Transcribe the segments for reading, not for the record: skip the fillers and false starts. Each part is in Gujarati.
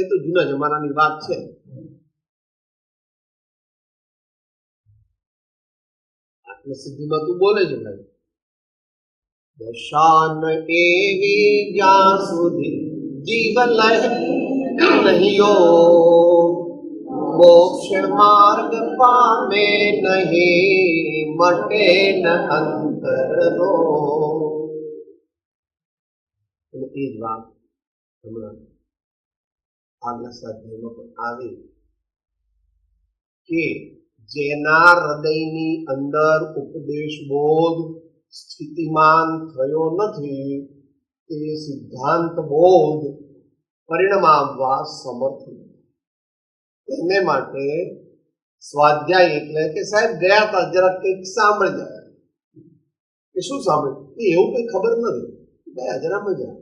એ તો જૂના જમાનાની વાત છે. આત્મસિદ્ધિમાં તું બોલે છે ભાઈ, દશાન એવી જ્યાં સુધી જીવ લહે નહીં યોગ, મોક્ષ માર્ગ પામે નહીં, મટે ન અંતરનો. અને એ જ વાત હમણાં આગલા સ્વાધ્યાયમાં પણ આવી કે જેના હૃદયની અંદર ઉપદેશ બોધ સ્થિતિમાન થયો નથી, તે સિદ્ધાંત બોધ પરિણમાવવા સમર્થ નથી. તેને માટે સ્વાધ્યાય એટલે કે સાહેબ ગયા હતા જરા કંઈક સાંભળી જાય. કે શું સાંભળ્યું એવું કંઈ ખબર નથી, ગયા જરા મજા.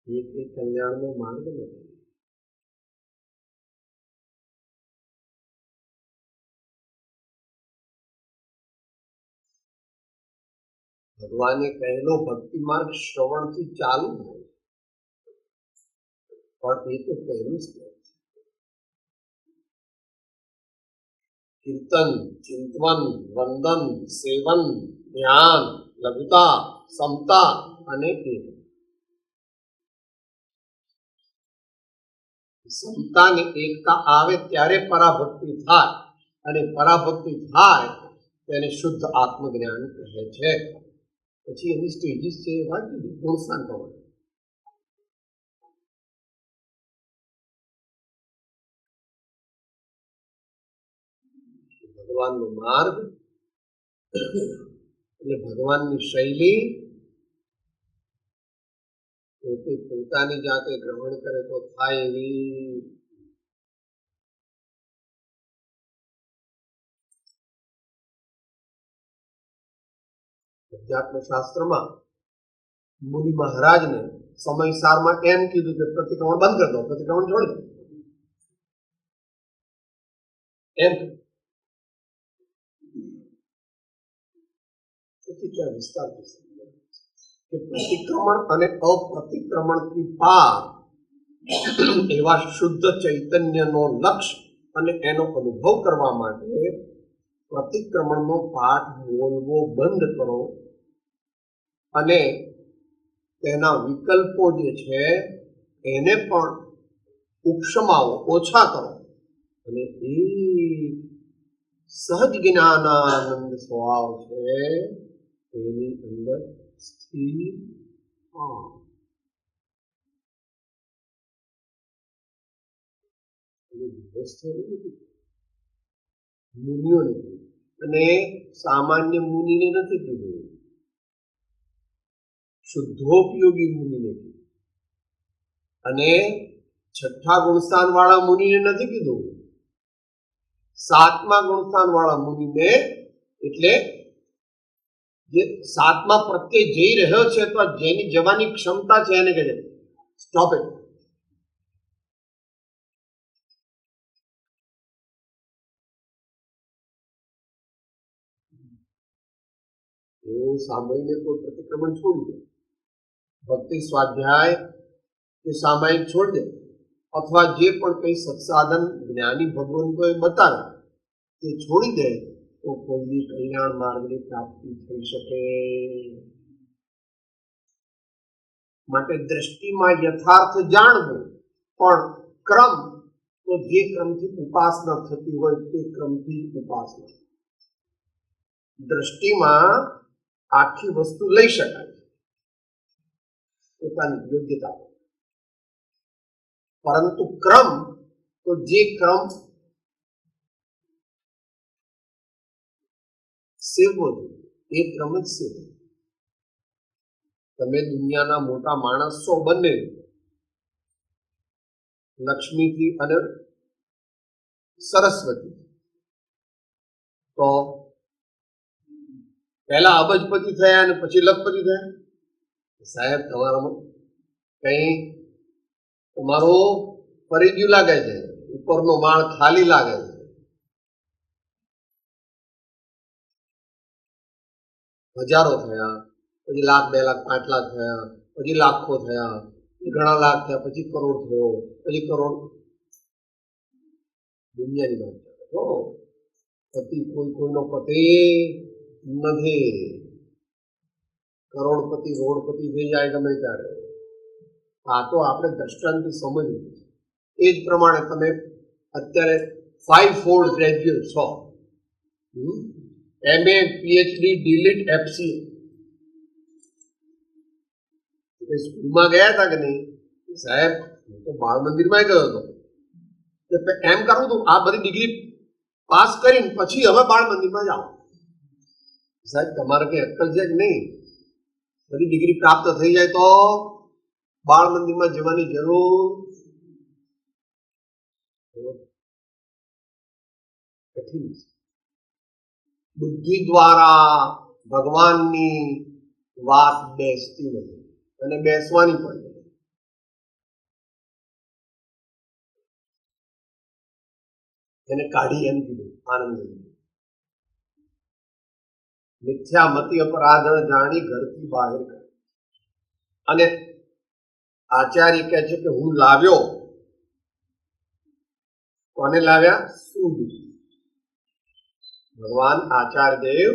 એ કંઈ કલ્યાણનો માર્ગ નથી. ભગવાને કહેલો ભક્તિ માર્ગ શ્રવણથી ચાલુ થાય, પણ એ તો પહેલું જ કહે છે. કીર્તન, ચિંતન, વંદન, સેવન, ધ્યાન, લઘુતા, સમતા અને એક. સમતા ને એકતા આવે ત્યારે પરાભક્તિ થાય, અને પરાભક્તિ થાય તેને શુદ્ધ આત્મજ્ઞાન કહે છે. પછી એની સ્ટેજીસ છે એ વાત ગુણસ્થાન પ્રમાણે. ભગવાનનો માર્ગ એટલે ભગવાનની શૈલી પોતે પોતાની જાતે ગ્રહણ કરે તો થાય એવી. અધ્યાત્મ શાસ્ત્રમાં મુનિ મહારાજને સમયસારમાં એમ કીધું કે પ્રતિક્રમણ બંધ કરી દો, પ્રતિક્રમણ છોડી દો. એમ વિસ્તાર કે પ્રતિક્રમણ અને અપ્રતિક્રમણથી પાર એવા શુદ્ધ ચૈતન્યનો લક્ષ્ય અને એનો અનુભવ કરવા માટે પ્રતિક્રમણનો પાઠ બોલવો બંધ કરો અને તેના વિકલ્પો જે છે એને પણ ઉપશમાવો, ઓછા કરો, અને એ સહજ જ્ઞાનાનંદ સ્વભાવ છે એની અંદર સ્થિર. મુનિઓને અને સામાન્ય મુનિને નથી કીધું, શુદ્ધોપયોગી મુનિને કીધું. અને છઠ્ઠા ગુણસ્થાન વાળા મુનિને નથી કીધું, સાતમા ગુણસ્થાન વાળા મુનિને, એટલે જે સાતમા પ્રત્યે જઈ રહ્યો છે તો જેની જવાની ક્ષમતા છે એને કહે છે સ્ટોપ ઇટ. એવું સાંભળીને કોઈ પ્રતિક્રમણ છોડી દે, ભક્તિ સ્વાધ્યાય કે સામાયિક છોડી દે, અથવા જે પણ કઈ સત્સાધન જ્ઞાની ભગવંતોએ બતાવે તે છોડી દે તો કોઈની કલ્યાણ માર્ગની પ્રાપ્તિ થઈ શકે. માટે દ્રષ્ટિમાં યથાર્થ જાણવું, પણ ક્રમ તો જે ક્રમથી ઉપાસના થતી હોય તે ક્રમથી ઉપાસના. દ્રષ્ટિમાં આખી વસ્તુ લઈ શકાય પોતાની યોગ્યતા, પરંતુ ક્રમ તો જે ક્રમ સેવવો જોઈએ એ ક્રમ જ સેવો. તમે દુનિયાના મોટા માણસો બંને લક્ષ્મીથી અને સરસ્વતી, તો પહેલા અબજપતિ થયા અને પછી લખપતિ થયા. સાહેબ તમારામાં કઈ તમારું ફરી ગયું લાગે છે, ઉપરનો માળ ખાલી લાગે છે. હજારો થયા, પછી લાખ, 2 લાખ, 5 લાખ થયા, પછી લાખો થયા, ઘણા લાખ થયા, પછી કરોડ થયો, પછી કરોડ. દુનિયાની વાત ચાલે. પતિ કોઈનો પતિ નથી. કરોડપતિ રોડપતિ થઈ જાય ગમે ત્યારે. આ તો આપણે દ્રષ્ટાંતથી સમજવું. એ જ પ્રમાણે તમે અત્યારે 5 ફોલ્ડ ગ્રેજ્યુએટ છો, MA PhD DLit FCA. સ્કૂલમાં ગયા હતા કે નહીં સાહેબ? હું તો બાળ મંદિરમાં ગયો હતો. એમ કરવું હતું આ બધી ડિગ્રી પાસ કરીને પછી હવે બાળ મંદિરમાં જાઓ. સાહેબ તમારે કઈ અક્કલ છે કે નહીં? બધી ડિગ્રી પ્રાપ્ત થઈ જાય તો બાળ મંદિરમાં જવાની જરૂર કઠિન છે. બુદ્ધિ દ્વારા ભગવાનની વાત બેસતી નથી અને બેસવાની પણ નથી. એને કાઢી એમ કીધું આનંદ. મિથ્યામતી અપરાધ જાણી ઘરથી બહાર કરે. અને આચાર્ય કહે છે કે હું લાવ્યો. કોને લાવ્યા? સુયુક્તિ. ભગવાન આચાર્ય દેવ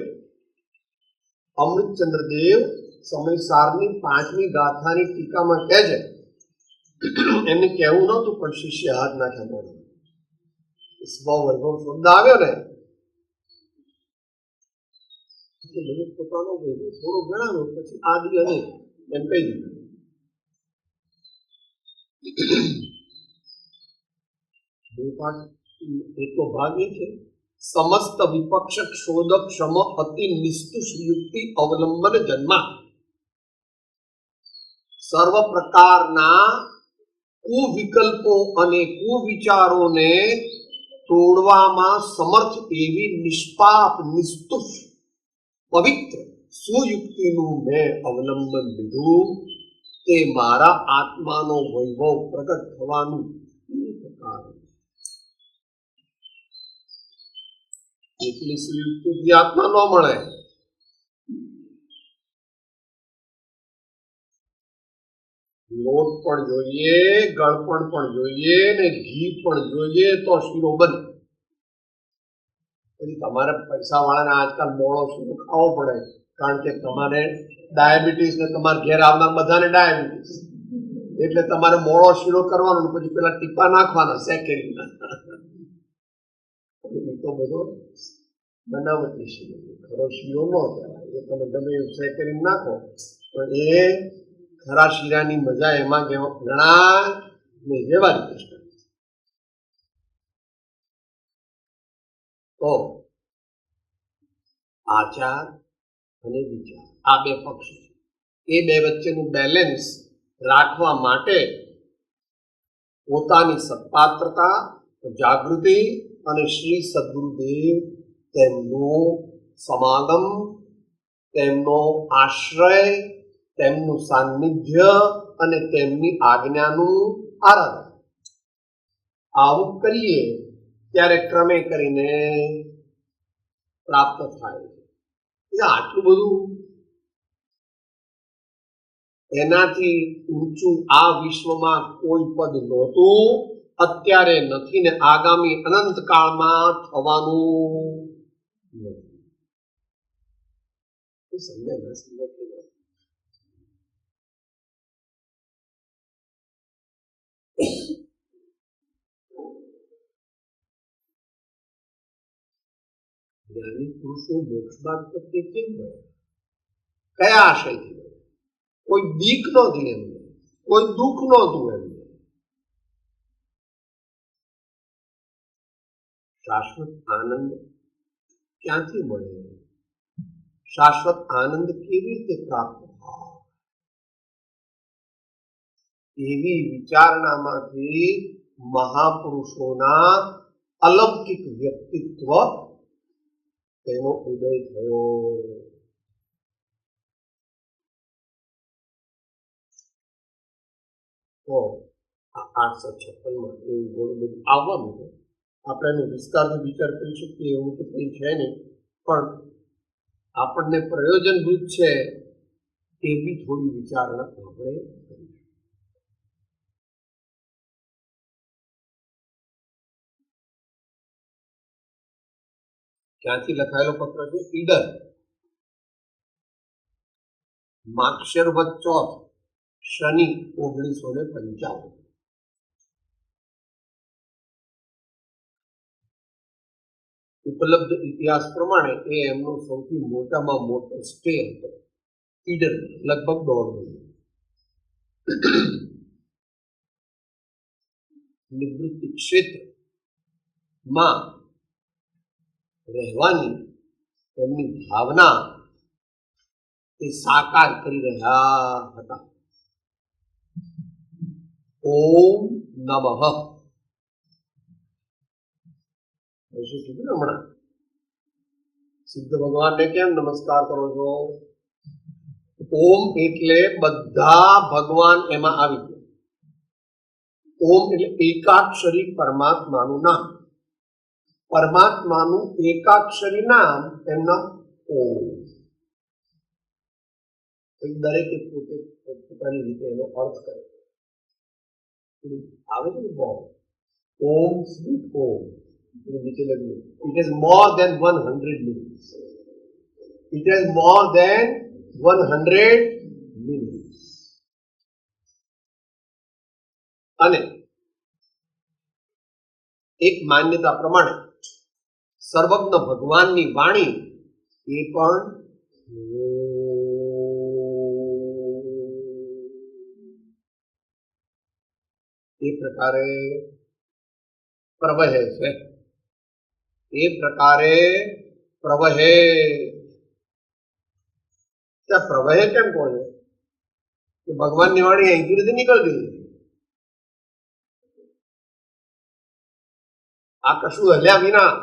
અમૃતચંદ્ર દેવ સમયસારની 5મી ગાથાની ટીકામાં કહે છે, એમને કહેવું નહોતું પણ શિષ્ય હાથ નાખ્યા મોડે. સ્વવૈભવ શબ્દ આવ્યો ને, પોતાનો વૈભવ થોડો ગણાવ્યો, પછી આદિ અને એમ કહી દીધું. એટલો ભાગ એ છે, સમસ્ત વિપક્ષ ક્ષોધ ક્ષમ અતિ નિસ્તુષ યુક્તિ અવલંબન જન્મા. સર્વ પ્રકારના કુવિકલ્પો અને કુવિચારોને તોડવામાં સમર્થ એવી નિષ્પાપ નિસ્તુષ પવિત્ર સુયુક્તિનું મેં અવલંબન લીધું. તે મારા આત્માનો વૈભવ પ્રગટ થવાનું કારણ. એટલી સુયુક્તિથી આત્મા ન મળે. લોટ પણ જોઈએ, ગળપણ પણ જોઈએ ને ઘી પણ જોઈએ તો શીરો બને. પછી તમારે પૈસા વાળાને આજકાલ મોળો શીરો ખાવો પડે, કારણ કે તમારે ડાયાબિટીસ ને તમારે ઘેર આવનાર બધાને ડાયાબિટીસ, એટલે તમારે મોળો શીરો કરવાનો, પછી પેલા ટીપા નાખવાના સેકેન્ડના. એ તો બધો બનાવટી શીરો, ખરો શીરો ન કહેવાય. એ તમે ગમે એવું સેકેન્ડ નાખો પણ એ ખરા શીરાની મજા એમાં ઘણા નહીં. વ્યવહારિક દૃષ્ટિ તો આચાર અને વિચાર આ બે પક્ષ છે. એ બે વચ્ચેનું બેલેન્સ રાખવા માટે પોતાની સત્પાત્રતા, જાગૃતિ અને શ્રી સદગુરુદેવ તેમનો સમાગમ, તેમનો આશ્રય, તેમનું સાનિધ્ય અને તેમની આજ્ઞાનું આરાધન આવું કરીએ ત્યારે ક્રમે કરીને પ્રાપ્ત થાય છે. આટલું બધું એનાથી ઊંચું આ વિશ્વમાં કોઈ પદ નહોતું, અત્યારે નથી ને આગામી અનંત કાળમાં થવાનું નથી. સમજાય ના સમજાય? જ્ઞાની પુરુષો મોક્ષ માર્ગ પ્રત્યે કેમ મળે? કયા આશયથી મળે? કોઈ બીક નહોતી એમને, કોઈ દુઃખ નહોતું એમને. શાશ્વત આનંદ ક્યાંથી મળે? શાશ્વત આનંદ કેવી રીતે પ્રાપ્ત થાય? એવી વિચારણામાંથી મહાપુરુષોના અલૌકિક વ્યક્તિત્વ તેનો ઉદય થયો. તો 856માં એવું ઘણું બધું આવવાનું છે. આપણે એનો વિસ્તારથી વિચાર કરી શકીએ એવું તો કંઈ છે નહીં, પણ આપણને પ્રયોજનભૂત છે એવી થોડી વિચારણા આપણે કરીશું. ત્યાંથી લખાયેલો પત્ર છે ઈડર, માક્ષર વદ ચોથ, શનિ 1955. ઉપલબ્ધ ઇતિહાસ પ્રમાણે એ એમનો સૌથી મોટામાં મોટો સ્ટે હતો ઈડર, લગભગ 1.5 મહિનો. નિવૃત્તિ ક્ષેત્રમાં રહેવાની એમની ભાવના એ સાકાર કરી રહ્યા હતા. ઓમ નમઃ. કીધું હમણાં સિદ્ધ ભગવાનને કેમ નમસ્કાર કરો છો? ઓમ એટલે બધા ભગવાન એમાં આવી ગયા. ઓમ એટલે એકાક્ષરી પરમાત્માનું નામ. પરમાત્માનું એકાક્ષરી નામ એમના ઓમ. દરેકે પોતે પોતાની રીતે એનો અર્થ કરે આવે છે ને બહુ. ઓમ સ્વીટ ઓમ નીચે લખ્યું it is more than 100 minutes. It is more than 100 minutes. અને એક માન્યતા પ્રમાણે સર્વજ્ઞ ભગવાનની વાણી એ પણ એ પ્રકારે પ્રવહે છે. એ પ્રકારે પ્રવહે. પ્રવહે કેમ કહો છો કે ભગવાનની વાણી અહીંથી નથી નીકળતી? આ કશું હલ્યા વિના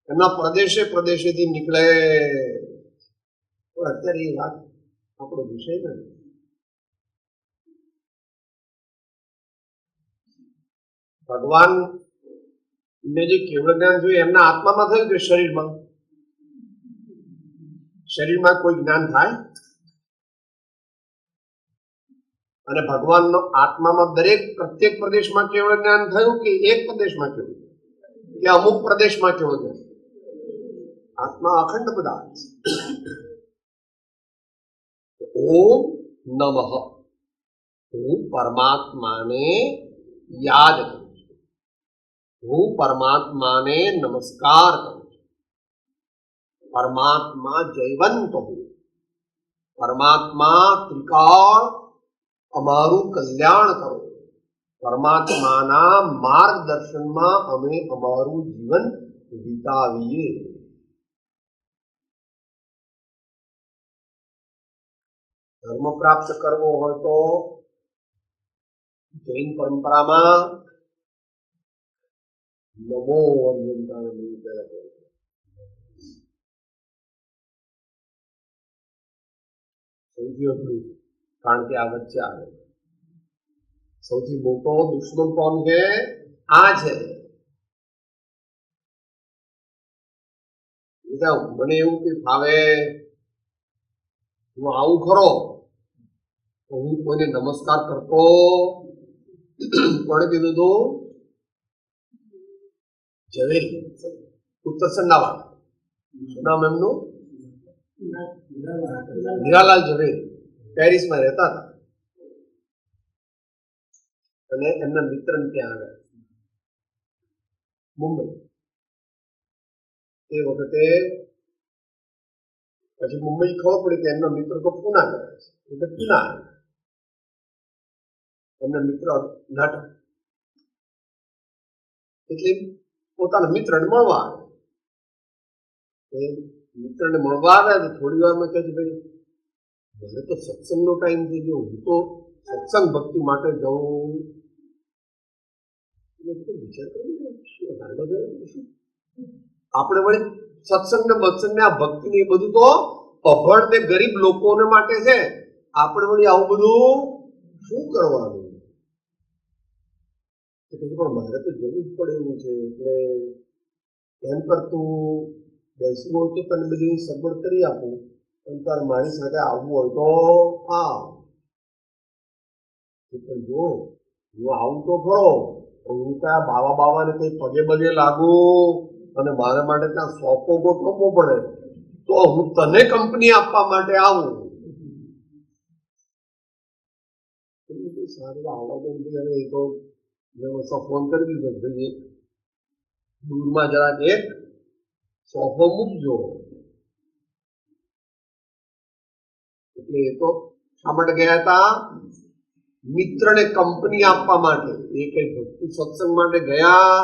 એમના પ્રદેશે પ્રદેશેથી નીકળે. પણ અત્યારે એ વાત આપણો વિષય નથી. ભગવાન ને જે કેવળ જ્ઞાન જોઈએ એમના આત્મામાં થયું કે શરીરમાં? શરીરમાં કોઈ જ્ઞાન થાય? અને ભગવાનનો આત્મામાં દરેક પ્રત્યેક પ્રદેશમાં કેવળ જ્ઞાન થયું કે એક પ્રદેશમાં કેવળ, કે અમુક પ્રદેશમાં કેવળ જ્ઞાન? આત્મા અખંડ પદાર્થ. ઓમ નમઃ. હું પરમાત્માને યાદ કરું છું. હું પરમાત્માને નમસ્કાર કરું છું. પરમાત્મા જયવંત હું. પરમાત્મા ત્રિકાળ અમારું કલ્યાણ કરો. પરમાત્માના માર્ગદર્શનમાં અમે અમારું જીવન વિતાવીએ. ધર્મ પ્રાપ્ત કરવો હોય તો જૈન પરંપરામાં નમો અર્યંતાને સૌથી અઘરું, કારણ કે આ વચ્ચે આવે. સૌથી મોટો દુશ્મન કોણ છે? આ છે. મને એવું કે ફાવે હું આવું ખરો, હું કોઈને નમસ્કાર કરતો. કોણે કીધું હતું? ઝવેરી, ઉત્તર સંડાવાળા. શું નામ એમનું? હીરાલાલ ઝવેરી. પેરિસમાં રહેતા હતા અને એમના મિત્ર ત્યાં આવ્યા મુંબઈ. એ વખતે પછી મુંબઈ ખબર પડી કે એમના મિત્ર તો પૂના ગયા છે, એટલે પૂના આવ્યા. એમના મિત્ર નાટક એટલે પોતાના મિત્રને મળવા આવે. મિત્રને મળવા આવ્યા તો થોડી વારમાં કહે છે ભાઈ મને તો સત્સંગનો ટાઈમ થઈ ગયો, હું તો સત્સંગ ભક્તિ માટે જવું. વિચાર આપણે વળી સત્સંગ ને બત્સંગ ને આ ભક્તિ ને એ બધું તો અભણ ને ગરીબ લોકોને માટે છે. આપણે વળી આવું બધું શું કરવાનું? પણ મારે તો જવું જ પડે એવું છે. એટલે એમ કરતું બેસવું હોય તો તને બધી સગવડ કરી આપું, પણ તારે મારી સાથે આવવું હોય તો આવ. પણ જો હું આવું તો ખરો, હું ત્યાં બાવા બાવાને કઈ પગે બગે લાગુ અને મારા માટે ત્યાં સોફો ગોઠવવો પડે તો હું તને કંપની આપવા માટે આવું. સારું આવવા તો હવે એ તો વ્યવસ્થા ફોન કરી દીધો ભાઈ એક દૂરમાં જરાક એક સોફો મૂકજો. એટલે એ તો શા માટે ગયા હતા? મિત્રને કંપની આપવા માટે. એ કઈ ભક્તિ સત્સંગ માટે ગયા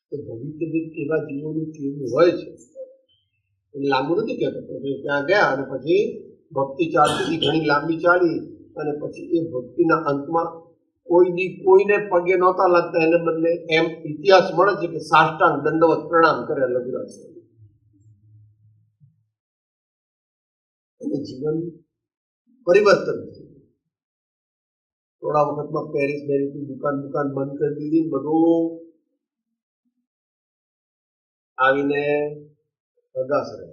તો ભવિષ્ય કેવા જીવોનું કેવું હોય છે એ લાંબુ નથી કહેતો. ત્યાં ગયા અને પછી ભક્તિ ચાલતી ઘણી લાંબી ચાલી અને પછી એ ભક્તિના અંતમાં કોઈને પગે નહોતા લાગતા, એને બદલે એમ ઇતિહાસ મળે છે કે સાષ્ટાંગ દંડવત પ્રણામ કરે લઘુરાજ અને જીવન પરિવર્તન થયું. થોડા વખતમાં પેરિસ બેરિસની દુકાન બંધ કરી દીધી. બધું આવીને અગાસ રહે.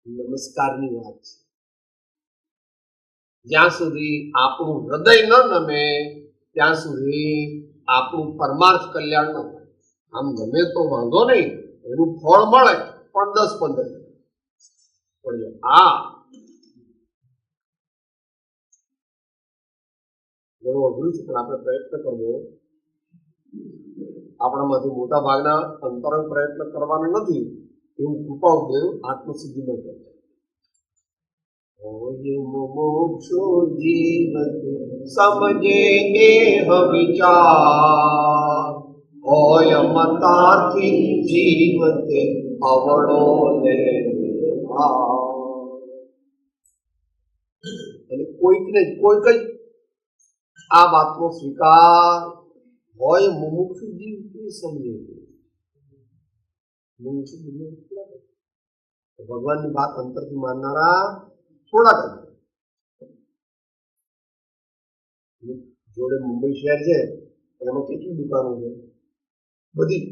નમસ્કારની વાત છે. જ્યાં સુધી આપણું હૃદય ન નમે ત્યાં સુધી આપણું પરમાર્થ કલ્યાણ ન થાય. આમ નમે તો વાંધો નહીં, એનું ફળ મળે પણ 10-15 પણ આ ઘણું અઘરું છે. પણ આપણે પ્રયત્ન કરવો. આપણામાંથી મોટા ભાગના અંતરંગ પ્રયત્ન કરવાનો નથી એવું કૃપાદેવ આત્મસિદ્ધિમાં કહે છે. હોય મોક્ષો જીવતે સમજે એહ વિચાર, હોય મતાર્થી જીવતે અવળો લે અને કોઈક જ આ વાતનો સ્વીકાર હોય મુમુક્ષુ જીવ સમજે. ભગવાનની વાત અંતરથી માનનારા થોડાક જોડે મુંબઈ શહેર છે, એમાં કેટલી દુકાનો છે? બધી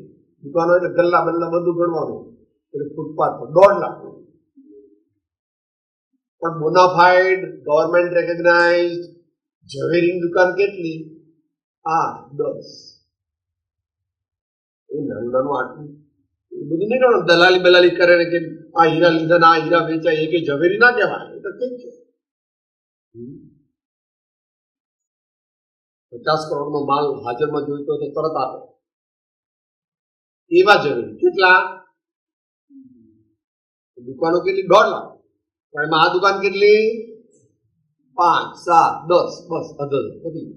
દુકાનો એટલે ગલ્લા બલ્લા બધું ગણવાનું. એટલે ફૂટપાથ પર 1.5 લાખ. પણ બોનાફાઈડ ગવર્મેન્ટ રેકગ્નાઇઝ ઝવેરીની દુકાન કેટલી? 8-10. એ નાનું આટલું એ બધું નહીં ગણો. દલાલી કરે ને કે આ હીરા લીધા ને આ હીરા વેચાય, એ કે ઝવેરી ના કહેવાય. એ તો ઠીક છે. 50 કરોડનો માલ હાજરમાં જોઈતો તો તરત આપે એવા ઝવેરી. કેટલા? દુકાનો કેટલી? 1.5 લાખ. પણ એમાં આ દુકાન કેટલી? 5, 7, 10. બસ અધર બધી.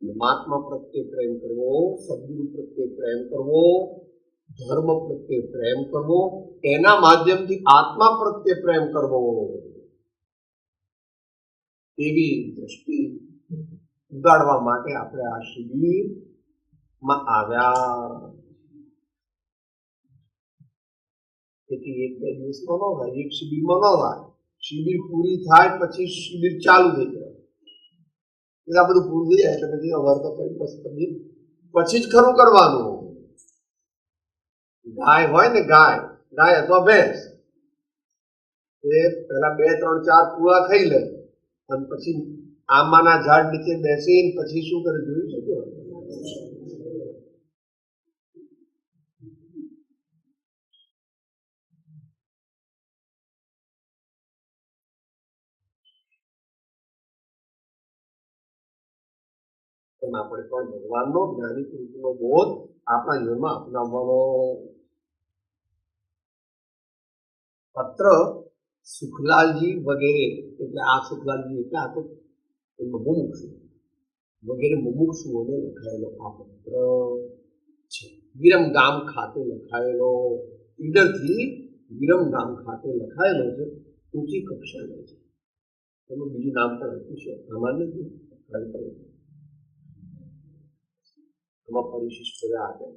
પરમાત્મા પ્રત્યે પ્રેમ કરવો, સદગુરુ પ્રત્યે પ્રેમ કરવો, ધર્મ પ્રત્યે પ્રેમ કરવો, એના માધ્યમથી આત્મા પ્રત્યે પ્રેમ કરવો, એવી દ્રષ્ટિ ઉગાડવા માટે આપણે આ શિબિરમાં આવ્યા. તેથી 1-2 દિવસમાં ન થાય, એક શિબિરમાં ન થાય. શિબિર પૂરી થાય પછી શિબિર ચાલુ થઈ જાય. એટલે આ બધું પૂરું થઈ જાય એટલે પછી અવર્ત કરી પછી જ ખરું કરવાનું. ગાય હોય ને, ગાય અથવા ભેંસ, એ પેલા 2, 3, 4 પૂરા ખાઈ લે અને પછી આંબાના ઝાડ નીચે બેસીને પછી શું કરે જોયું છે? આપણે પણ ભગવાનનો જ્ઞાની પુરુષનો બોધ આપણા જીવનમાં અપનાવવાનો. પત્ર સુખલાલજી વગેરે, એટલે આ સુખલાલજી એટલે આ તો મુમુક્ષુ વગેરે મુમુક્ષુઓને લખાયેલો આ પત્ર છે. વિરમગામ ખાતે લખાયેલો, ઈડરથી વિરમગામ ખાતે લખાયેલો છે. ઊંચી કક્ષાનો છે. એનું બીજું નામ પણ આપ્યું છે. સામાન્ય પરિશિષ્ટ બધા આગળ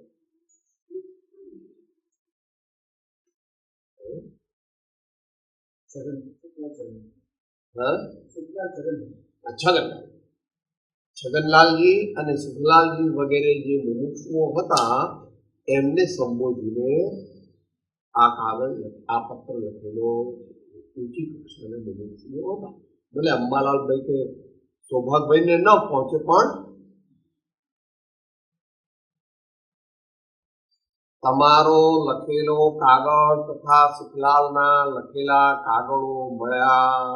છગનલાલજી અને સુખલાલજી વગેરે જે મુમુક્ષુઓ હતા એમને સંબોધીને આ કાગળ આ પત્ર લખેલો. ઊંચી કક્ષાને મનુષ્યો હતા. ભલે અંબાલાલભાઈ કે સૌભાગભાઈને ન પહોંચે, પણ તમારો લખેલો કાગળ તથા સુખલાલના લખેલા કાગળો મળ્યા.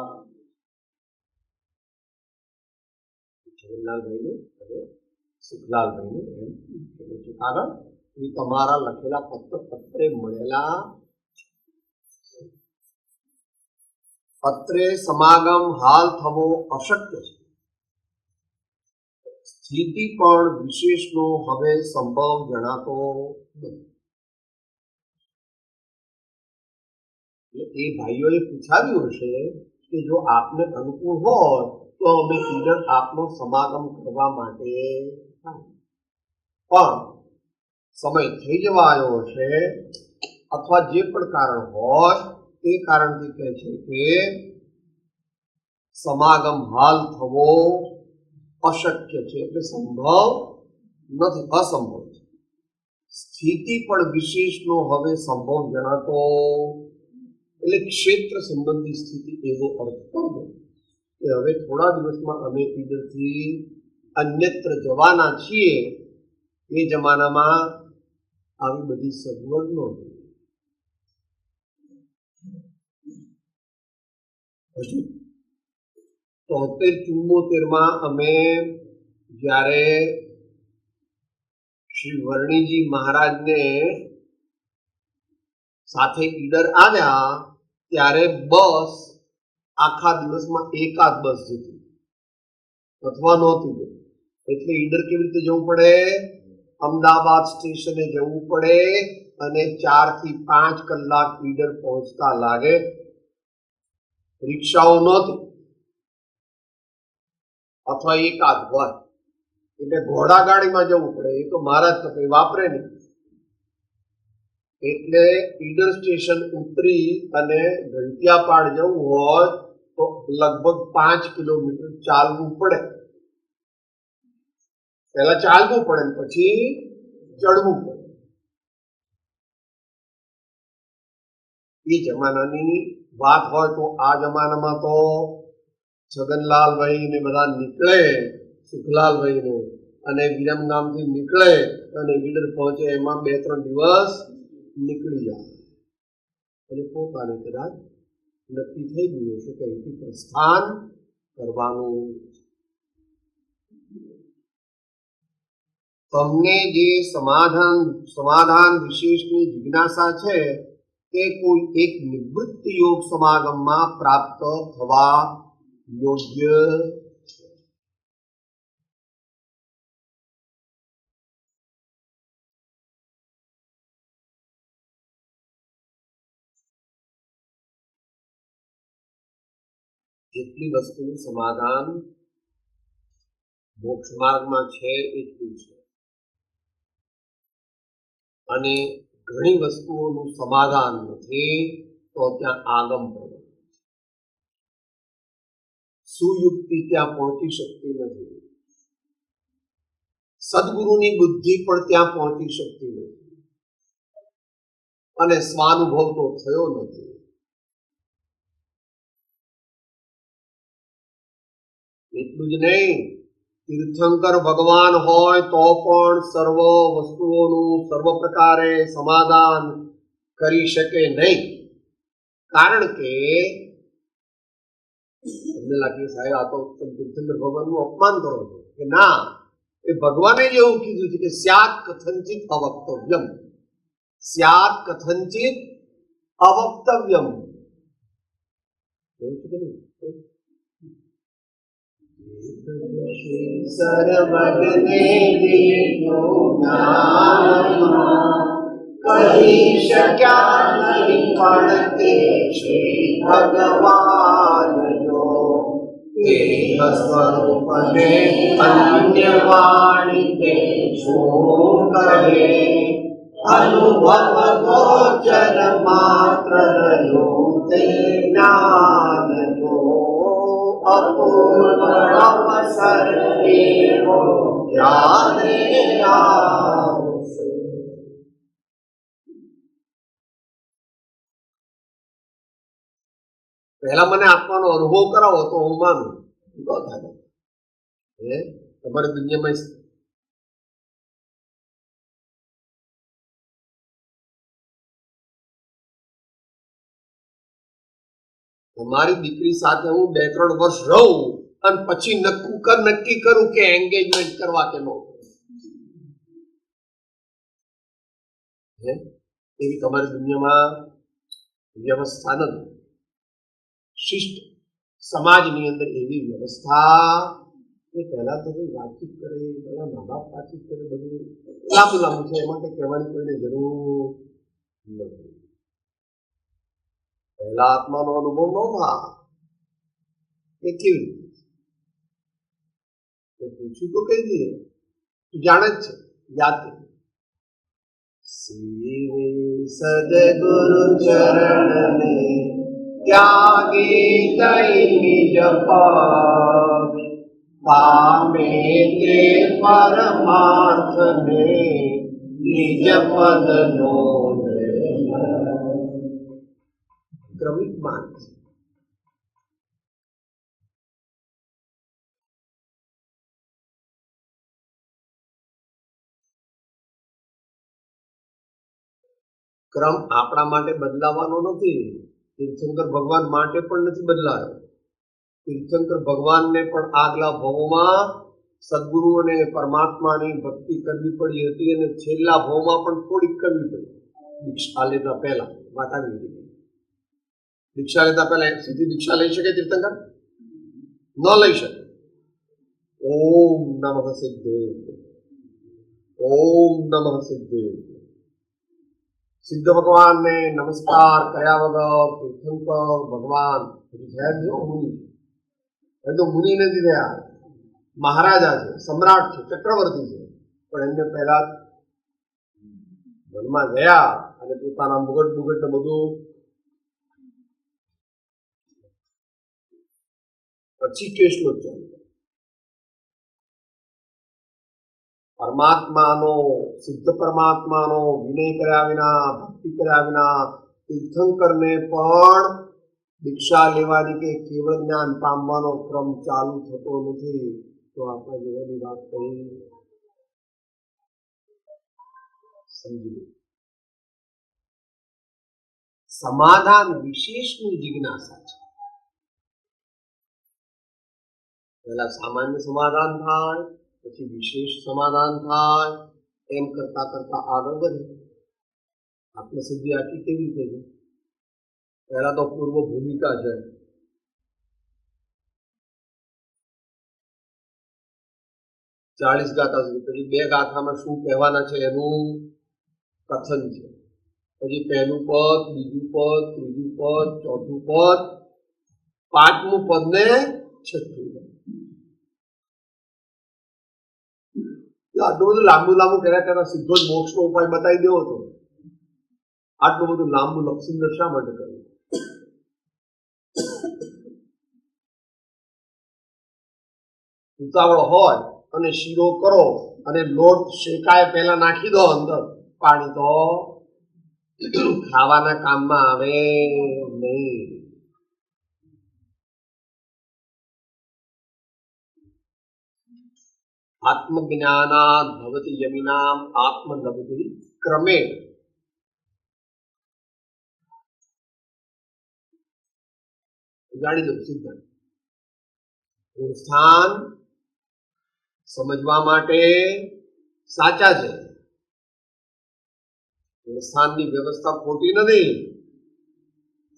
જગન્નાથભાઈને અને સુખલાલભાઈને એમ કહેલું છે કાગળ એ તમારા લખેલા પત્રે મળેલા. પત્રે સમાગમ હાલ થવો અશક્ય છે. સ્થિતિ પણ વિશેષનો હવે સંભવ જણાતો નથી. એ ભાઈઓએ પૂછાવ્યું હશે કે જો આપને અનુકૂળ હોય તો અમે ઈડર આપનો સમાગમ કરવા માટે, પણ સમય થઈ જવા આવ્યો હશે અથવા જે પણ કારણ હોય તે કારણથી કહે છે કે સમાગમ હાલ થવો અશક્ય છે, એટલે સંભવ નથી, અસંભવ છે. સ્થિતિ પણ વિશેષનો હવે સંભવ જણાતો, એટલે ક્ષેત્ર સંબંધી સ્થિતિ એવો અર્થ કરવો કે હવે થોડા દિવસમાં અમે ઈડરથી અન્યત્ર જવાના છીએ. એ જમાનામાં આવી બધી સગવડ નહોતી. હજુ 73-74 અમે જ્યારે શ્રી વર્ણીજી મહારાજને સાથે ઈડર આવ્યા ત્યારે બસ આખા દિવસમાં એકાદ બસ જતી અથવા નહોતી જતી. એટલે ઈડર કેવી રીતે જવું પડે? અમદાવાદ સ્ટેશને જવું પડે અને 4 થી 5 કલાક ઈડર પહોંચતા લાગે. રિક્ષાઓ નહોતી અથવા એકાદ હોય એટલે ઘોડા ગાડીમાં જવું પડે. એ તો મહારાજ તો કઈ વાપરે નહીં. એટલે ઈડર સ્ટેશન ઉતરી અને ઘંટિયાપાડ જવું હોય તો લગભગ 5 કિલોમીટર ચાલવું પડે. પહેલા ચાલવું પડે પછી ચડવું પડે. એ જમાનાની વાત હોય તો આ જમાનામાં તો છગનલાલભાઈ ને બધા નીકળે, સુખલાલભાઈ ને, અને વિરમગામથી નીકળે અને ઈડર પહોંચે એમાં 2-3 દિવસ નીકળી જાય અને પોતાને કદાચ નક્કી થઈ ગયું હશે કે અહીંથી પ્રસ્થાન કરવાનું. તમને જે સમાધાન વિશેષની જિજ્ઞાસા છે તે કોઈ એક નિવૃત્તિ યોગ સમાગમમાં પ્રાપ્ત થવા યોગ્ય. જેટલી વસ્તુનું સમાધાન મોક્ષ માર્ગમાં છે એટલું છે, અને ઘણી વસ્તુઓનું સમાધાન નથી તો ત્યાં આગમ પડે. સુયુક્તિ ત્યાં પહોંચી શકતી નથી. સદગુરુની બુદ્ધિ પણ ત્યાં પહોંચી શકતી નથી અને સ્વાનુભવ તો થયો નથી. એટલું જ નહીં, તીર્થંકર ભગવાન હોય તો પણ સર્વ વસ્તુઓનું સર્વ પ્રકારે સમાધાન કરી શકે નહીં. કારણ કે તમને લાગે સાહેબ આ તો તીર્થંકર ભગવાનનું અપમાન કરો છો, કે ના, એ ભગવાને જ એવું કીધું છે કે સ્યાત કથંચિત અવક્તવ્યમ, સ્યાત કથંચિત અવક્તવ્યમ. એવું છે કે નહીં? સર્વજ્ઞે વિષ્ણુ નામ કહી શક્યા નહીં પણ તે છે ભગવાનનો. તે સ્વરૂપને અન્ય વાણી તે શું કહે? અનુભવ ગોચર માત્ર રહ્યો તે જ્ઞાનનો. અપૂર્વ અવસર એવો યાદે આવશે. પહેલા મને આત્માનો અનુભવ કરાવો તો હું માનું. ન થાય. તમારી દુનિયામાં તમારી દીકરી સાથે હું 2-3 વર્ષ રહું અને પછી નક્કી કરું કે એન્ગેજમેન્ટ કરવા કે ન. એવી તમારી દુનિયામાં વ્યવસ્થા નથી. શિષ્ટ સમાજની અંદર એવી વ્યવસ્થા કે પહેલા તો કોઈ વાતચીત કરે, પહેલા મા બાપ વાતચીત કરે, બધું લાંબુ છે. એમાં કંઈ કહેવાની કોઈને જરૂર નથી. પહેલા આત્માનો અનુભવ ન થાય એ કેવી રીતે પૂછ્યું તો કહી દઈએ, તું જાણે જ છે, યાદ કર. સદગુરુ ચરણ ને ત્યાગી તૈ જપ પામે તે પરમાર્થ ને નિજ પદ નો ક્રમિક માર્ગ. ક્રમ આપણા માટે બદલાવાનો નથી. તીર્થંકર ભગવાન માટે પણ નથી બદલાયો. તીર્થંકર ભગવાનને પણ આગલા ભવોમાં સદગુરુ અને પરમાત્માની ભક્તિ કરવી પડી હતી અને છેલ્લા ભવમાં પણ થોડીક કરવી પડી. દીક્ષા લેતા પહેલા વાત આવી હતી. દીક્ષા લેતા પહેલા સીધી દીક્ષા લઈ શકે તીર્થંકર? ન લઈ શકે. ઓમ નમઃ સિદ્ધેય, ઓમ નમઃ સિદ્ધેય. સિદ્ધ ભગવાનને નમસ્કાર કર્યા વગર તીર્થંકર ભગવાન મુનિ, એ તો મુનિ નથી થયા, મહારાજા છે, સમ્રાટ છે, ચક્રવર્તી છે. પણ એમને પહેલા વનમાં ગયા અને પોતાના મુગટ ને બધું પછી કેસનો ચાલુ. પરમાત્માનો, સિદ્ધ પરમાત્માનો વિનય કર્યા વિના, ભક્તિ કર્યા વિના તીર્થંકરને પણ દીક્ષા લેવાની કે કેવળ જ્ઞાન પામવાનો ક્રમ ચાલુ થતો નથી. તો આપણા જેવાની વાત કહી સમજી લો. સમાધાન વિશેષની જિજ્ઞાસા છે. પહેલા સામાન્ય સમાધાન થાય, પછી વિશેષ સમાધાન થાય. એમ કરતા કરતા આગળ વધે. આત્મસિદ્ધિ આટલી કેવી રીતે છે? પહેલા તો પૂર્વ ભૂમિકા છે. ચાલીસ ગાથા સુધી, પછી 2 ગાથામાં શું કહેવાના છે એનું કથન છે. પછી પહેલું પદ, બીજું પદ, ત્રીજું પદ, ચોથું પદ, 5મું પદ ને 6થું પદ. આટલું બધું લાંબુ કર્યા સીધો જ મોક્ષનો ઉપાય બતાવી દેવો હતો. આટલું બધું લાંબુ લક્ષિંદર શા માટે કર્યું? ઉતાવળ હોય અને શીરો કરો અને લોટ શેકાય પહેલા નાખી દો અંદર પાણી, તો ખાવાના કામમાં આવે નહીં. આત્મજ્ઞાનાદ ભવતિ યમિનામ આત્મલબ્ધિ ક્રમે. જાણી દો સિદ્ધાંત. સ્થાન સમજવા માટે સાચા છે. ગુણસ્થાનની વ્યવસ્થા ખોટી નથી.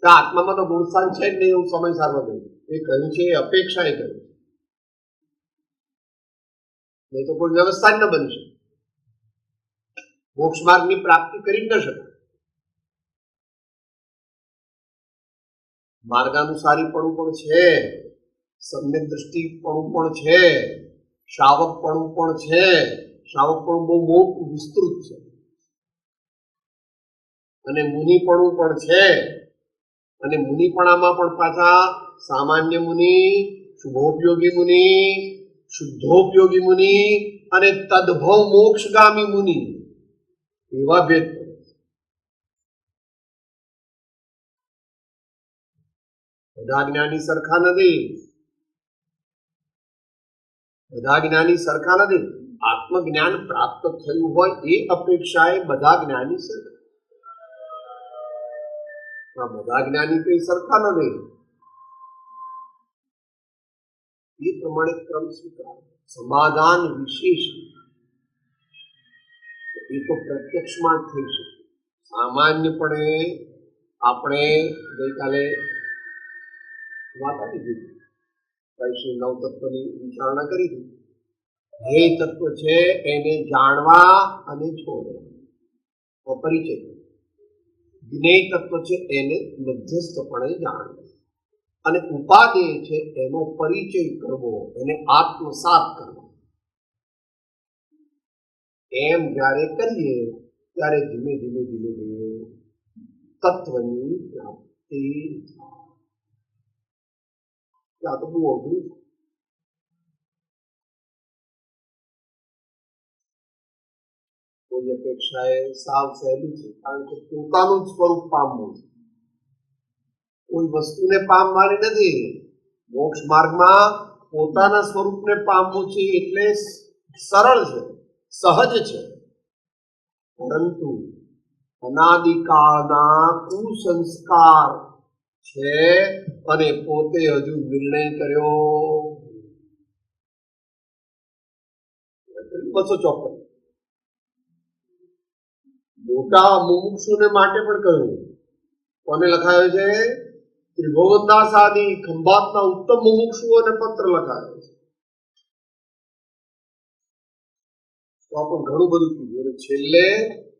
આત્મામાં તો ગુણસ્થાન છે જ નહીં એવું સમય સારવા ગયું. એ કહ્યું છે, અપેક્ષા એ કહ્યું. નહીં તો કોઈ વ્યવસ્થા જ ન બની શકે. મોક્ષ માર્ગની પ્રાપ્તિ કરી ન શકે. માર્ગાનુસારીપણું પણ છે, સમ્યક દ્રષ્ટિપણું પણ છે, શ્રાવકપણું પણ છે. શ્રાવકપણું બહુ મોટું વિસ્તૃત છે. અને મુનિપણું પણ છે. અને મુનિપણામાં પણ પાછા સામાન્ય મુનિ, શુભોપયોગી મુનિ, શુદ્ધોપયોગી મુનિ અને તદ્ભવ મોક્ષગામી મુનિ, એવા ભેદ. બધા જ્ઞાની સરખા નથી, બધા જ્ઞાની સરખા નથી. આત્મજ્ઞાન પ્રાપ્ત થયું હોય એ અપેક્ષાએ બધા જ્ઞાની સરખા, બધા જ્ઞાની કઈ સરખા નથી. એ પ્રમાણે ક્રમ સ્વીકાર. સમાધાન વિશેષ એ તો પ્રત્યક્ષમાં જ થઈ શકે. સામાન્યપણે આપણે ગઈકાલે વાત આપી દીધી, શ્રી નવ તત્વની વિચારણા કરી હતી. જે તત્વ છે એને જાણવા અને છોડવા, પરિચય. જ્ઞેય તત્વ છે એને મધ્યસ્થપણે જાણવા, અને ઉપાદેય છે એનો પરિચય કરવો, એને આત્મસાત કરવો. એમ જ્યારે કરીએ ત્યારે ધીમે ધીમે ધીમે ધીમે તત્વની પ્રાપ્તિ થાય. ત્યાં તો બહુ અઘરું છે. કોઈ અપેક્ષાએ સાવ સહેલું છે, કારણ કે પોતાનું સ્વરૂપ પામવું છે. કોઈ વસ્તુને પામવાની નથી. મોક્ષ માર્ગમાં પોતાના સ્વરૂપને પામવું છે એટલે સરળ છે, સહજ છે. પરંતુ અનાદિકાળના કુસંસ્કાર છે અને પોતે હજુ નિર્ણય કર્યો 254. મોટા મુમુક્ષુને માટે પણ કહ્યું. કોને લખાયો છે? ત્રિભુવનદાસ આદિ ખંભાતના ઉત્તમ મુમુક્ષુઓને પત્ર લખાયો છે. તો આપણે ઘણું બધું કીધું. અને છેલ્લે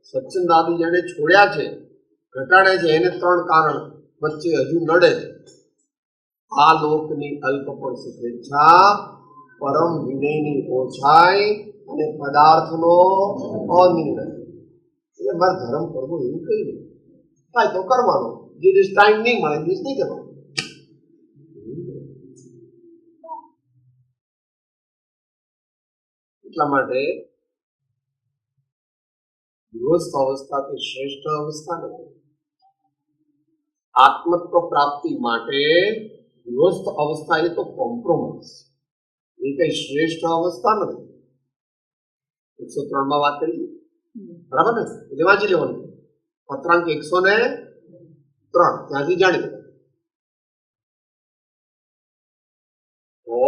સચ્ચિદ આદિ જેને છોડ્યા છે, ઘટાડે છે, એને 3 કારણ વચ્ચે હજુ નડે છે. આ લોકની અલ્પ પણ શુભેચ્છા, પરમ વિનયની ઓછાઈ અને પદાર્થનો અનિર્ણય. એટલે મારે ધર્મ કરવો એવું કઈ નહીં, થાય તો કરવાનો. જે દિવસ ટાઈમ નહીં મળે દિવસ નહીં કરવાનો. એટલા માટે ગૃહસ્થ અવસ્થા તે શ્રેષ્ઠ અવસ્થા નથી. આત્મત્વ પ્રાપ્તિ માટે ગૃહસ્થ અવસ્થા એ તો કોમ્પ્રોમાઇઝ, એ કઈ શ્રેષ્ઠ અવસ્થા નથી. 103 માં વાત કરી, બરાબર ને? એટલે વાંચી લેવાનું. પત્રાંક 103 ત્યાંથી જાણી લો. તો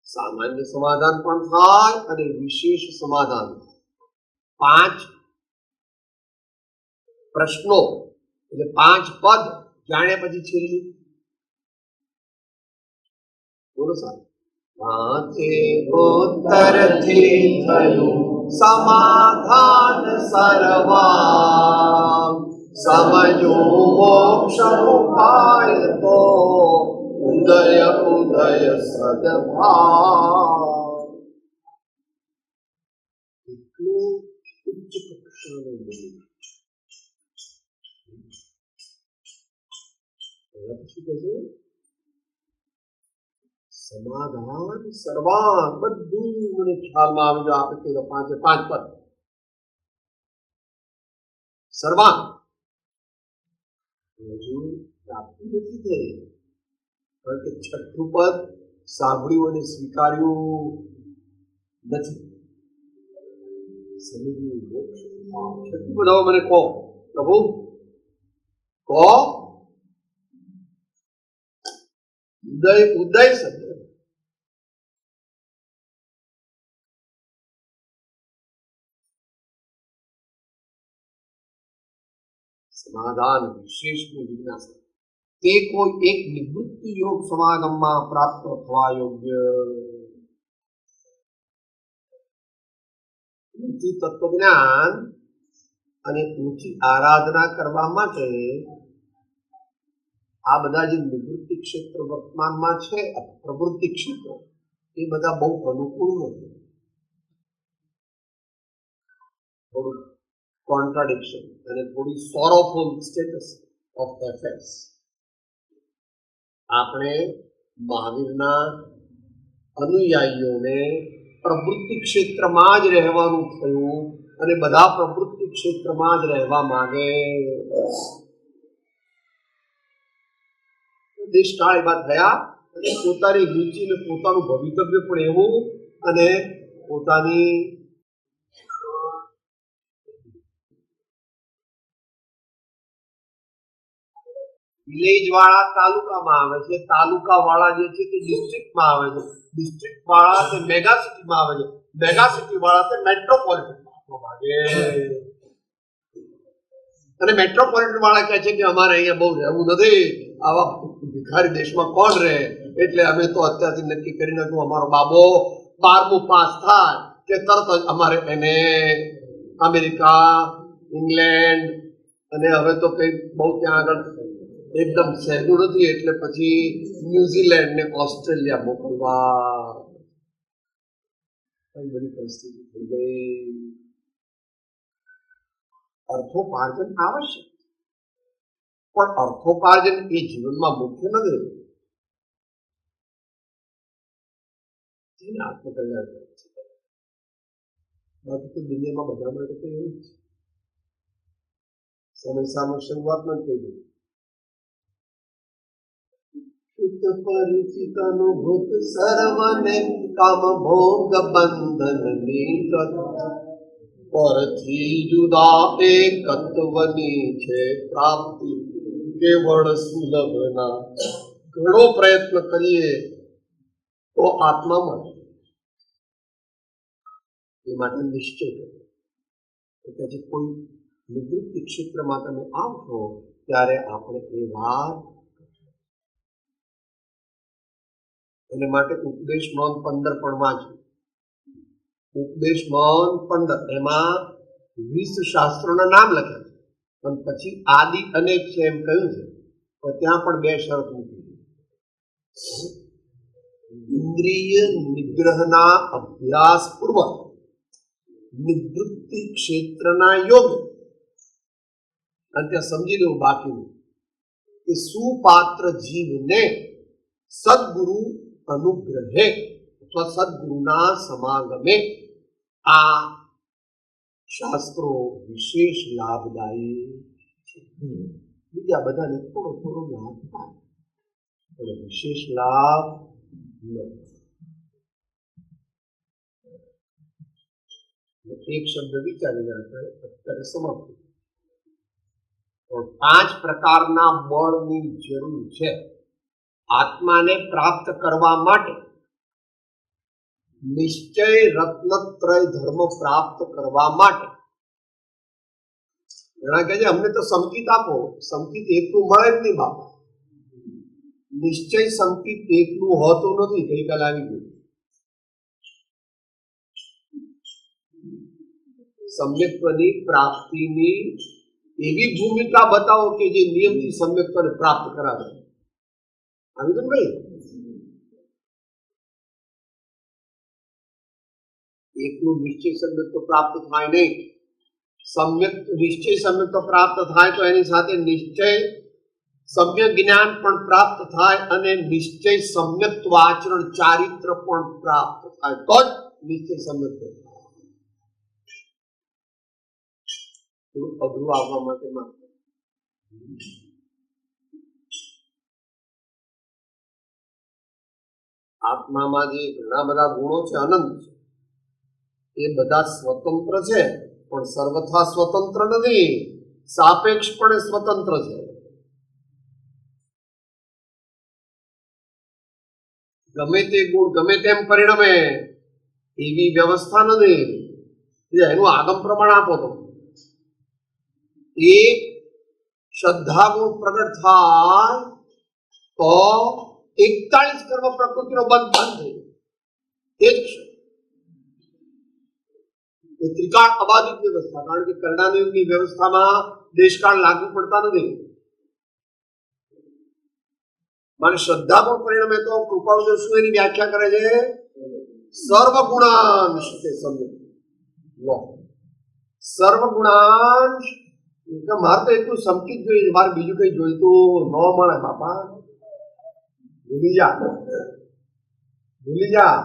સામાન્ય સમાધાન પણ થાય અને વિશેષ સમાધાન. 5 પ્રશ્નો એટલે 5 પદ જાણ્યા પછી છેલ્લું બોલો સાહેબ. વાંચે ઉત્તરથી થયું સમાધાન સર્વા, સમજો મોક્ષ ઉપાય તો ઉદય ઉદય સદભાવ. એટલું ઉચ્ચ કક્ષાનું બોલ. શું કહે છે? સમાધાન સર્વા, બધું મને ખ્યાલમાં આવી જાય. આપણે કહીએ 5 પદ સર્વા હજુ પ્રાપ્તિ નથી થઈ, કારણ કે 6ઠું પદ સાંભળ્યું અને સ્વીકાર્યું નથી. સમજવું મોક્ષ. 6ઠું પદ હવે મને કહો પ્રભુ, કહો. ઉદય ઉદય શબ્દ સમાધાન વિશેષની જિજ્ઞાસા તે કોઈ એક નિવૃત્તિ યોગ સમાગમમાં પ્રાપ્ત થવા યોગ્ય. ઊંચું તત્વજ્ઞાન અને ઊંચી આરાધના કરવા માટે આ બધા જે નિવૃત્તિ ક્ષેત્ર વર્તમાનમાં છે, પ્રવૃત્તિ ક્ષેત્રો, એ બધા બહુ અનુકૂળ નથી. થોડું કોન્ટ્રાડિક્શન અને થોડી સોરોફુલ સ્ટેટસ ઓફ એફેર્સ. આપણે મહાવીરના અનુયાયીઓને પ્રવૃત્તિ ક્ષેત્રમાં જ રહેવાનું થયું અને બધા પ્રવૃત્તિ ક્ષેત્રમાં જ રહેવા માંગે. દેશકાળ એવા થયા અને પોતાની રુચિ ને પોતાનું ભવિતવ્ય પણ એવું અને પોતાની વિલેજ વાળા તાલુકામાં આવે છે, તાલુકા વાળા જે છે તે ડિસ્ટ્રિક્ટમાં આવે છે, ડિસ્ટ્રિક્ટ વાળા તે મેગા સિટીમાં આવે છે, મેગા સિટી વાળા તે મેટ્રોપોલિટનમાં ભાગે. અને મેટ્રોપોલિટન વાળા કહે છે કે અમારે અહીંયા બહુ રહેવું નથી, આવા ભિખારી દેશમાં કોણ રહે, એટલે અમે તો અત્યારથી નક્કી કરી નાખ્યું અમારો બાબો 12મું પાસ થાય કે તરત જ અમારે એને અમેરિકા, ઇંગ્લેન્ડ અને હવે તો કઈ બહુ ત્યાં આગળ એકદમ સહેલું નથી એટલે પછી ન્યુઝીલેન્ડ ને ઓસ્ટ્રેલિયા મોકલવા. બધી પરિસ્થિતિ થઈ ગઈ. અર્થોપાર્જન આવશ્યક, પણ અર્થોપાર્જન એ જીવનમાં મુખ્ય નથી. આત્મકલ્યાણ કરે છે. બાકી તો દુનિયામાં બધા માટે તો એવું જ છે. સમયસામાં શરૂઆતમાં કહી દીધું શુદ્ધ પરિચિત અનુભૂત સર્વને કામ ભોગ બંધન નીકત પરથી જુદા એકત્વની છે પ્રાપ્તિ કેવળ સુલભના. ઘણો પ્રયત્ન કરીએ તો આત્મા મળે, એ માટે નિશ્ચય કર્યો કે કોઈ નિવૃત્તિ ક્ષેત્રમાં તમે આવશો ત્યારે આપણે એ વાત એને માટે ઉપદેશ નોંધ 15 પણ વાંચ્યું. ઉપદેશ નોંધ 15 એમાં 20 શાસ્ત્રોના નામ લખ્યા છે, પણ પછી આદિ અનેક છે એમ કહ્યું છે, તો ત્યાં પણ 2 શરત મૂકી છે. ઇન્દ્રિય નિગ્રહના અભ્યાસ પૂર્વક નિવૃત્તિ ક્ષેત્રના યોગ. અને ત્યાં સમજી લેવું બાકીનું કે સુપાત્ર જીવને સદગુરુ અનુગ્રહે અથવા સદગુરુના સમાગમે આ શાસ્ત્રો વિશેષ લાભદાયી છે. બીજા બધાને થોડો થોડો લાભ થાય પણ વિશેષ લાભ એક શબ્દ વિચારીને આપણે અત્યારે સમાપ્ત. 5 પ્રકારના બળની જરૂર છે આત્માને પ્રાપ્ત કરવા માટે. નિશ્ચય રત્નત્રય ધર્મ પ્રાપ્ત કરવા માટે. ઘણા કહે છે અમને તો સંકિત આપો. સંકિત એકલું મળે જ નહીં બાપા. નિશ્ચય સંકિત એકલું હોતું નથી. ગઈકાલે આવી ગયું. સમ્યક્ત્વની પ્રાપ્તિની એવી ભૂમિકા બતાવો કે જે નિયમથી સમ્યક્ત્વને પ્રાપ્ત કરાવે. આવી ગયું ભાઈ. એકલું નિશ્ચય સમ્યક્ત્વ પ્રાપ્ત થાય નહીં. સમ્યક નિશ્ચય સમ્યક્ત્વ પ્રાપ્ત થાય તો એની સાથે નિશ્ચય સમ્યક જ્ઞાન પણ પ્રાપ્ત થાય અને નિશ્ચય સમ્યક્ત્વ આચરણ ચારિત્ર પણ પ્રાપ્ત થાય તો જ નિશ્ચય સમ્યક્ત્વ. અઘરું આવવા માટે આત્મામાં જે ઘણા બધા ગુણો છે અનંત છે, એ બધા સ્વતંત્ર છે પણ સર્વથા સ્વતંત્ર નથી. સાપેક્ષપણે સ્વતંત્ર છે. ગમે તે ગુણ ગમે તેમ પરિણમે એવી વ્યવસ્થા નથી. એનું આગમ પ્રમાણ આપો તો એક શ્રદ્ધા ગુણ પ્રગટ થાય તો 41 કર્મ પ્રકૃતિનો બંધ થઈ જાય. એ ત્રિકાળ અબાધિત વ્યવસ્થા. કારણ કે કર્ણાનુયુગની વ્યવસ્થામાં દેશકાળ લાગુ પડતા નથી. મારી શ્રદ્ધા પણ પરિણમે તો કૃપાળુ શું એની વ્યાખ્યા કરે છે? સર્વગુણાંશ સર્વગુણાંશ. મારે તો એટલું સંકિત જોઈએ, મારે બીજું કઈ જોઈતું ન મળે બાપા. ભૂલી જા.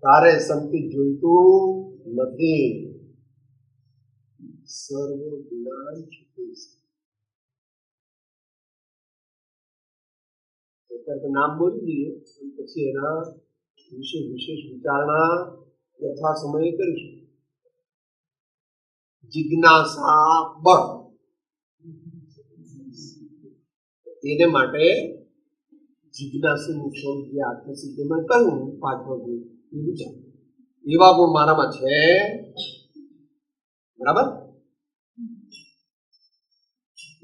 તારે સંકિત જોઈતું નથી. સર્વગુણાંશ અત્યારે તો નામ બોલી દઈએ પછી એના વિશે વિશેષ વિચારણા યથા સમયે કરીશું. જિજ્ઞાસા બળ, એને માટે જિજ્ઞાસુનું સ્વરૂપ જે આત્મસિદ્ધિમાં કહ્યું 5 એ વિચાર એવા ગુણ મારામાં છે. બરાબર.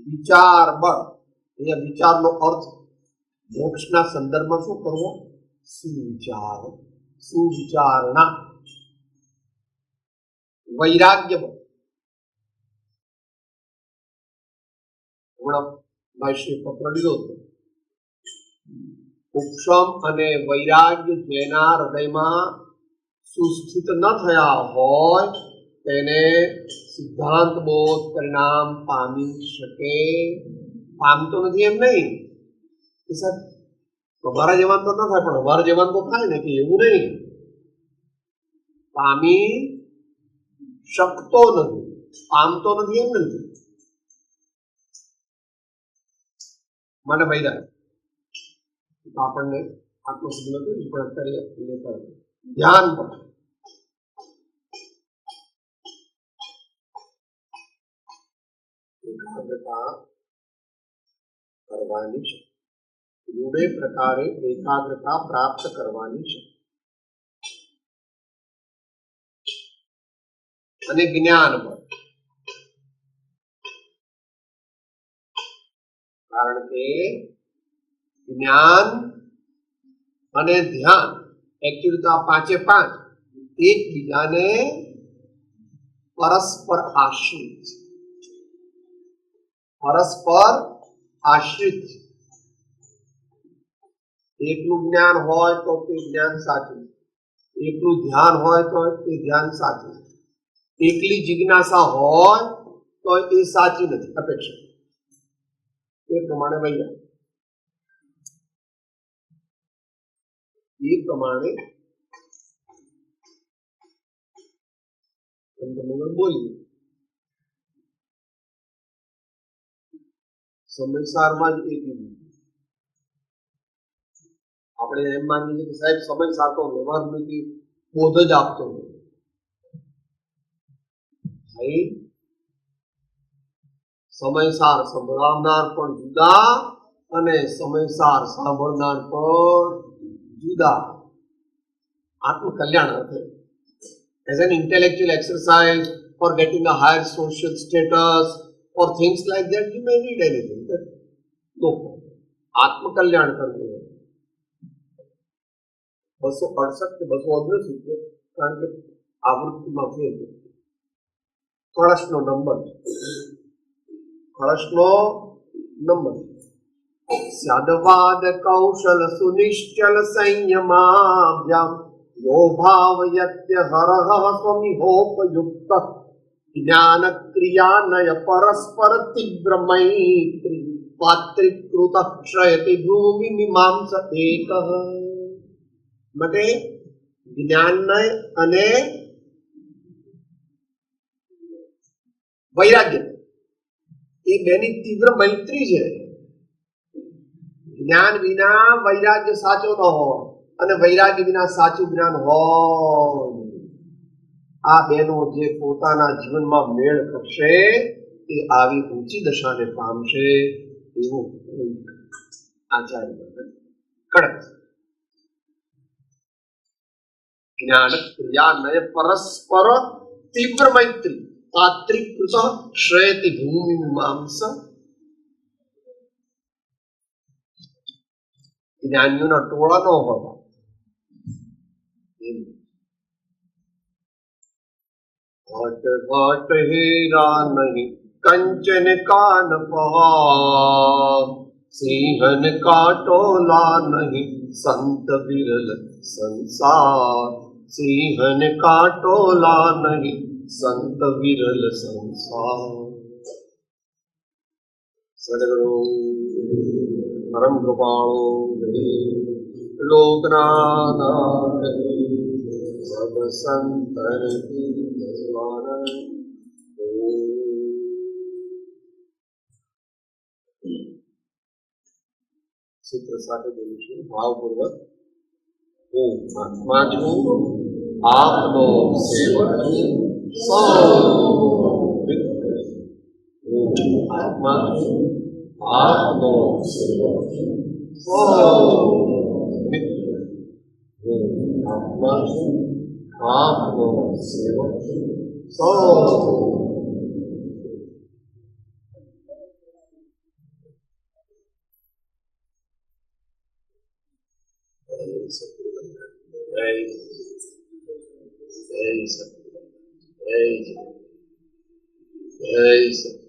વિચાર બળ, અહીંયા વિચારનો અર્થ મોક્ષના સંદર્ભમાં શું કરવો? સુવિચાર, સુવિચારણા. વૈરાગ્ય બળ, હમણાં ભાષ્ય પત્ર લીધો હતો. ઉપશમ અને વૈરાગ્ય જેના હૃદયમાં સુસ્થિત ન થયા હોય તેને સિદ્ધાંત બોધ પરિણામ પામી શકે. પામતો નથી એમ નહીં કે સાહેબ અમારા જવાન તો ન થાય, પણ અમારા જવાન તો થાય ને, કે એવું નહીં. પામી શકતો નથી, પામતો નથી એમ નથી. મને ભાઈ આપણને આત્મસિદ્ધિ નથી, પણ અત્યારે લેતા ધ્યાન પર એકાગ્રતા કરવાની છે. રૂઢે પ્રકારે એકાગ્રતા પ્રાપ્ત કરવાની છે. અને જ્ઞાન બળ, કારણ કે જ્ઞાન અને ધ્યાન એકચ્યુઅલી તો આ 5 એ 5 એકબીજાને પરસ્પર આશ્રિત, પરસ્પર આશ્રિત. એકનું જ્ઞાન હોય તો તે જ્ઞાન સાચું, એકનું ધ્યાન હોય તો તે ધ્યાન સાચું, એકલી જિજ્ઞાસા હોય તો એ સાચી નથી અપેક્ષા. એ પ્રમાણે વૈયા, એ પ્રમાણે બોલીએ. સમયસારમાં જ એક આપણે એમ માનીએ કે સાહેબ સમયસાર તો વ્યવહાર નથી, બોધ જ આપતો નથી. સમયસાર સંભળાવનાર પણ જુદા અને સમયસાર સાંભળનાર પણ જુદા. આત્મકલ્યાણ અર્થે as an intellectual exercise for getting a higher social status or things like that, you may need anything. No, આત્મકલ્યાણ કરવું 268 કે 269, કારણ કે આવૃત્તિમાં ફેર છે. કળશનો નંબર, કળશનો નંબર સ્યાદવાદ કૌશલ સુનિશ્ચલ સંયમાભ્યામ યો ભાવયત્ય હરહ સ્વમિહોપયુક્ત જ્ઞાન ક્રિયાનય પરસ્પર તીવ્ર મૈત્રી પાત્રિકૃત ક્ષયતિ ભૂમિ મીમાંસ એક. માટે જ્ઞાનનય અને વૈરાગ્ય એ બેની તીવ્ર મૈત્રી છે. જ્ઞાન વિના વૈરાગ્ય સાચો ન હોય અને વૈરાગ્ય વિના સાચું જ્ઞાન હોય. આ બેનો જે પોતાના જીવનમાં મેળ કરશે તે આવી ઊંચી દશાને પામશે એવું આચાર્ય કડક. જ્ઞાન ક્રિયાનય પરસ્પર તીવ્ર મૈત્રી પાત્રિકૃત શ્રેયતિ ભૂમિ મીમાંસ. જ્ઞાનીઓના ટોળા ન હોય. ઘટ ઘટ હીરા નહીં કંચન કાન પહાર, સિંહન કાટોલા નહીં સંત વિરલ સંસાર. સિંહન કાટોલા નહીં સંત વિરલ સંસાર. સદગુરુ પરમ કૃપાળુ લોકનાથ સબ સંતન સૂત્ર સાથે બોલીશું ભાવપૂર્વક. હું આત્મા છું, આપનો સેવક છું, સૌ મિત્ર. હું આત્મા છું, આપનો સેવક છું, સૌ મિત્ર. હું આત્મા છું, આપનો સેવક છું, સૌ. જય સચિદાનંદ, જય સચિદાનંદ, જય સચિદાનંદ.